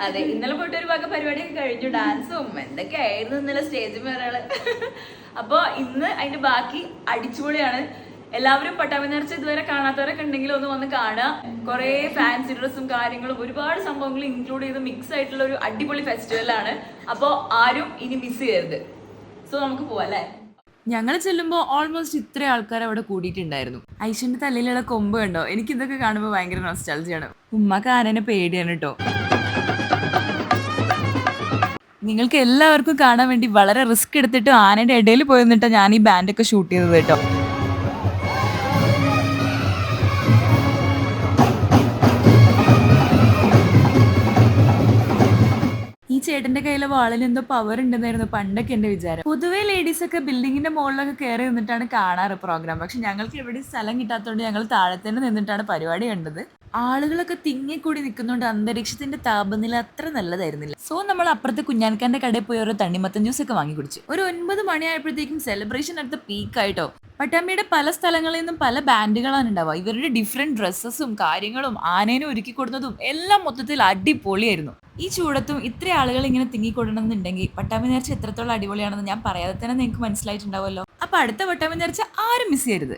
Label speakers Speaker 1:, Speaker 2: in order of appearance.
Speaker 1: അതെ, ഇന്നലെ പോയിട്ട് ഒരു ഭാഗം പരിപാടിയൊക്കെ കഴിഞ്ഞു, ഡാൻസും എന്തൊക്കെയായിരുന്നു ഇന്നലെ സ്റ്റേജിൽ ഒരാള്. അപ്പൊ ഇന്ന് അതിന്റെ ബാക്കി അടിച്ചുപൊളിയാണ്. എല്ലാവരും പട്ടാമ്പി നേർച്ച ഇതുവരെ കാണാത്തവരൊക്കെ ഉണ്ടെങ്കിൽ ഒന്ന് വന്ന് കാണുക. കുറെ ഫാൻസി ഡ്രസ്സും കാര്യങ്ങളും ഒരുപാട് സംഭവങ്ങൾ ഇൻക്ലൂഡ് ചെയ്ത് മിക്സ് ആയിട്ടുള്ള ഒരു അടിപൊളി ഫെസ്റ്റിവൽ ആണ്. അപ്പോൾ ആരും ഇനി മിസ് ചെയ്യരുത്. സോ നമുക്ക് പോവാം അല്ലേ.
Speaker 2: ഞങ്ങൾ ചെല്ലുമ്പോൾ ഓൾമോസ്റ്റ് ഇത്ര ആൾക്കാർ അവിടെ കൂടിയിട്ടുണ്ടായിരുന്നു. ഐശ്വന്റെ തലയിലുള്ള കൊമ്പ് കണ്ടോ? എനിക്ക് ഇതൊക്കെ കാണുമ്പോൾ ഭയങ്കര നൊസ്റ്റാൾജിയാണ്. ഉമ്മക്ക് ആനേനെ പേടിയാണ് കേട്ടോ. നിങ്ങൾക്ക് എല്ലാവർക്കും കാണാൻ വേണ്ടി വളരെ റിസ്ക് എടുത്തിട്ട് ആനയുടെ ഇടയിൽ പോയി നിന്നിട്ടാണ് ഞാൻ ഈ ബാൻഡൊക്കെ ഷൂട്ട് ചെയ്തത് കേട്ടോ. ഈ ചേട്ടന്റെ കയ്യിലെ വാളിന് എന്തോ പവർ ഉണ്ടെന്നായിരുന്നു പണ്ടൊക്കെ എന്റെ വിചാരം. പൊതുവേ ലേഡീസ് ഒക്കെ ബിൽഡിങ്ങിന്റെ മുകളിലൊക്കെ കയറി നിന്നിട്ടാണ് കാണാറ് പ്രോഗ്രാം. പക്ഷെ ഞങ്ങൾക്ക് എവിടെയും സ്ഥലം കിട്ടാത്തതുകൊണ്ട് ഞങ്ങൾ താഴെ തന്നെ നിന്നിട്ടാണ് പരിപാടി കണ്ടത്. ആളുകളൊക്കെ തിങ്ങിക്കൂടി നിൽക്കുന്നതുകൊണ്ട് അന്തരീക്ഷത്തിന്റെ താപനില അത്ര നല്ലതായിരുന്നില്ല. സോ നമ്മൾ അപ്പുറത്തെ കുഞ്ഞാൻക്കാന്റെ കടയിൽ പോയി ഓരോ തണ്ണിമത്തൻ ജ്യൂസ് ഒക്കെ വാങ്ങി കുടിച്ചു. ഒരു 9 മണിയായപ്പോഴത്തേക്കും സെലിബ്രേഷൻ അടുത്ത പീക്കായിട്ടോ. പട്ടാമ്പിയുടെ പല സ്ഥലങ്ങളിൽ നിന്നും പല ബാൻഡുകളാണ് ഉണ്ടാവുക. ഇവരുടെ ഡിഫറെന്റ് ഡ്രസ്സസും കാര്യങ്ങളും ആനേനെ ഒരുക്കി കൊടുക്കുന്നതും എല്ലാം മൊത്തത്തിൽ അടിപൊളിയായിരുന്നു. ഈ ചൂടത്തും ഇത്ര ആളുകൾ ഇങ്ങനെ തിങ്ങിക്കൊടണമെന്നുണ്ടെങ്കിൽ പട്ടാമ്പി നേർച്ച എത്രത്തോളം അടിപൊളിയാണെന്ന് ഞാൻ പറയാതെ തന്നെ നിങ്ങൾക്ക് മനസ്സിലായിട്ടുണ്ടാവുമല്ലോ. അപ്പൊ അടുത്ത പട്ടാമ്പി നേർച്ച ആരും മിസ് ചെയ്യരുത്.